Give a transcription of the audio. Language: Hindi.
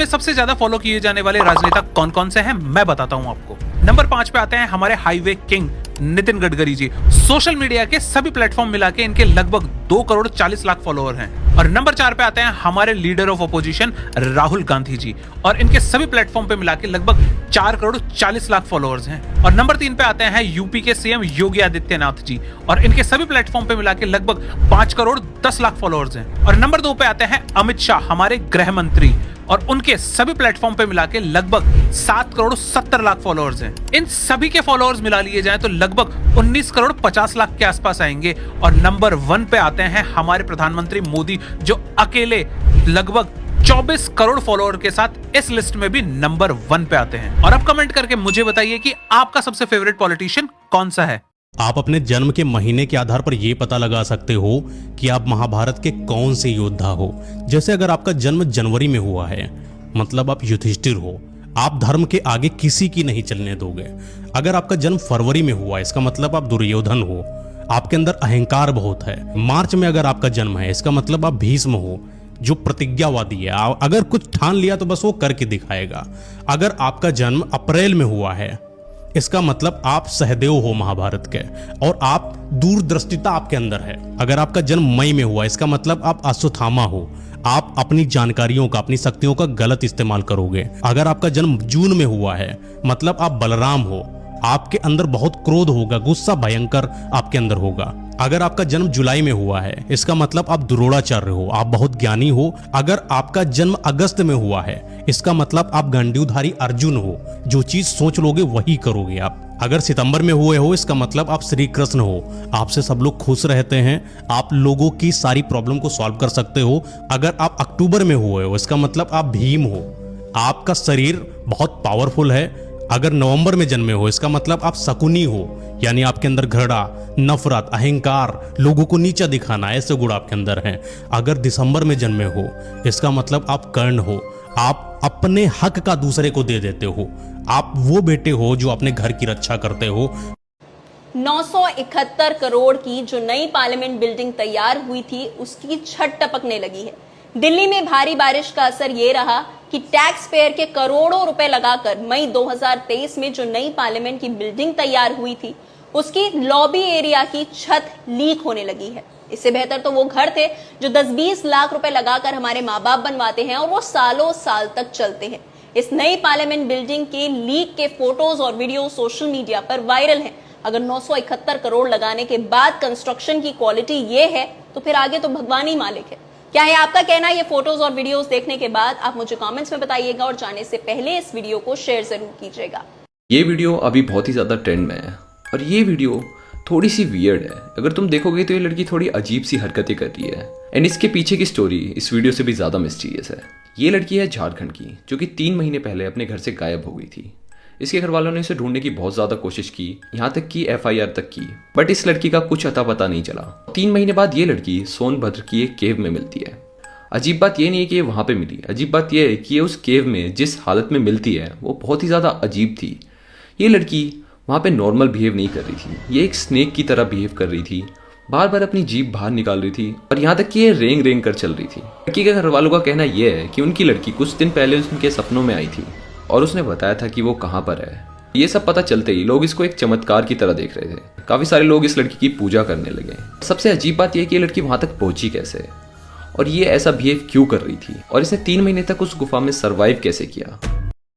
में सबसे ज्यादा फॉलो किए जाने वाले राजनेता कौन कौन से हैं मैं बताता हूं आपको। नंबर 5 पे आते हैं हमारे highway king Nitin Gadkari ji. Social media के सभी प्लेटफॉर्म मिला के इनके लगभग 2 करोड़ 40 लाख फॉलोअर हैं। और नंबर 4 पे आते हैं हमारे leader of opposition Rahul Gandhi ji, और इनके सभी प्लेटफॉर्म पे मिला के लगभग 4 करोड़ 40 लाख फॉलोअर्स हैं। और नंबर 3 पे आते हैं यूपी के सीएम योगी आदित्यनाथ जी, और इनके सभी प्लेटफॉर्म पे मिला के लगभग 5 करोड़ 10 लाख फॉलोअर्स हैं। और नंबर 2 पे आते हैं अमित शाह, हमारे गृह मंत्री, और उनके सभी प्लेटफॉर्म पे मिला के लगभग 7 करोड़ 70 लाख फॉलोअर्स हैं। इन सभी के फॉलोअर्स मिला लिए जाएं तो लगभग 19 करोड़ 50 लाख के आसपास आएंगे। और नंबर 1 पे आते हैं हमारे प्रधानमंत्री मोदी, जो अकेले लगभग 24 करोड़ फॉलोअर के साथ इस लिस्ट में भी नंबर 1 पे आते हैं। और अब कमेंट करके मुझे बताइए कि आपका सबसे फेवरेट पॉलिटिशियन कौन सा है। आप अपने जन्म के महीने के आधार पर यह पता लगा सकते हो कि आप महाभारत के कौन से योद्धा हो। जैसे अगर आपका जन्म जनवरी में हुआ है, मतलब आप युधिष्ठिर हो, आप धर्म के आगे किसी की नहीं चलने दोगे। अगर आपका जन्म फरवरी में हुआ, इसका मतलब आप दुर्योधन हो, आपके अंदर अहंकार बहुत है। मार्च में अगर आपका जन्म है, इसका मतलब आप भीष्म हो, जो प्रतिज्ञावादी है। अगर कुछ ठान लिया तो बस वो करके दिखाएगा। अगर आपका जन्म अप्रैल में हुआ है, इसका मतलब आप सहदेव हो महाभारत के, और आप दूरदृष्टिता आपके अंदर है। अगर आपका जन्म मई में हुआ, इसका मतलब आप अश्वत्थामा हो, आप अपनी जानकारियों का, अपनी शक्तियों का गलत इस्तेमाल करोगे। अगर आपका जन्म जून में हुआ है, मतलब आप बलराम हो, आपके अंदर बहुत क्रोध होगा, गुस्सा भयंकर आपके अंदर होगा। अगर आपका जन्म जुलाई में हुआ है, इसका मतलब आप द्रोणाचार्य हो, आप बहुत ज्ञानी हो। अगर आपका जन्म अगस्त में हुआ है, इसका मतलब आप गंडीवधारी अर्जुन हो, जो चीज सोच लोगे वही करोगे आप। अगर सितंबर में हुए हो, इसका मतलब आप श्री कृष्ण हो, आपसे सब लोग खुश रहते हैं, आप लोगों की सारी प्रॉब्लम को सॉल्व कर सकते हो। अगर आप अक्टूबर में हुए हो, इसका मतलब आप भीम हो, आपका शरीर बहुत पावरफुल है। अगर नवंबर में जन्मे हो, इसका मतलब आप शकुनी हो, यानी आपके अंदर घृणा, नफरत, अहंकार, लोगों को नीचा दिखाना, ऐसे गुण आपके अंदर हैं। अगर दिसंबर में जन्मे हो, इसका मतलब आप कर्ण हो, आप अपने हक का दूसरे को दे देते हो, आप वो बेटे हो जो अपने घर की रक्षा करते हो। 971 करोड़ की जो नई पार्लियामेंट बिल्डिंग तैयार हुई थी, उसकी छत टपकने लगी है। दिल्ली में भारी बारिश का असर ये रहा कि टैक्स पेयर के करोड़ों रुपए लगाकर मई 2023 में जो नई पार्लियामेंट की बिल्डिंग तैयार हुई थी, उसकी लॉबी एरिया की छत लीक होने लगी है। इससे बेहतर तो वो घर थे जो 10-20 लाख रुपए लगाकर हमारे माँ बाप बनवाते हैं, और वो सालों साल तक चलते हैं। इस नई पार्लियामेंट बिल्डिंग के लीक के फोटोज और वीडियो सोशल मीडिया पर वायरल हैं। अगर 971 करोड़ लगाने के बाद कंस्ट्रक्शन की क्वालिटी ये है, तो फिर आगे तो भगवान ही मालिक है। क्या है आपका कहना ये फोटोज और वीडियोस देखने के बाद? आप मुझे कमेंट्स में बताइएगा, और जाने से पहले इस वीडियो को शेयर जरूर कीजिएगा। ये वीडियो अभी बहुत ही ज़्यादा ट्रेंड में है, और ये वीडियो थोड़ी सी वियर्ड है। अगर तुम देखोगे तो ये लड़की थोड़ी अजीब सी हरकतें कर रही है, एंड इसके पीछे की स्टोरी इस वीडियो से भी ज़्यादा मिस्टीरियस है। ये लड़की है झारखंड की, जो कि 3 महीने पहले अपने घर से गायब हो गई थी। इसके घर वालों ने इसे ढूंढने की बहुत ज़्यादा कोशिश की, यहाँ तक कि FIR तक की, बट इस लड़की का कुछ अता पता नहीं चला। 3 महीने बाद ये लड़की सोनभद्र की एक केव में मिलती है। अजीब बात ये नहीं है कि ये वहाँ पे मिली, अजीब बात ये है कि ये उस केव में जिस हालत में मिलती है वो बहुत ही ज़्यादा अजीब थी। ये लड़की वहाँ पे नॉर्मल बिहेव नहीं कर रही थी, ये एक स्नेक की तरह बिहेव कर रही थी, बार बार अपनी जीभ बाहर निकाल रही थी, और यहाँ तक कि ये रेंग रेंग कर चल रही थी। लड़की के घर वालों का कहना यह है कि उनकी लड़की कुछ दिन पहले उनके सपनों में आई थी, और उसने बताया था कि वो कहाँ पर है। ये सब पता चलते ही लोग इसको एक चमत्कार की तरह देख रहे थे। काफ़ी सारे लोग इस लड़की की पूजा करने लगे। सबसे अजीब बात यह है कि ये लड़की वहाँ तक पहुंची कैसे, और ये ऐसा बिहेव क्यों कर रही थी, और इसने 3 महीने तक उस गुफा में सरवाइव कैसे किया।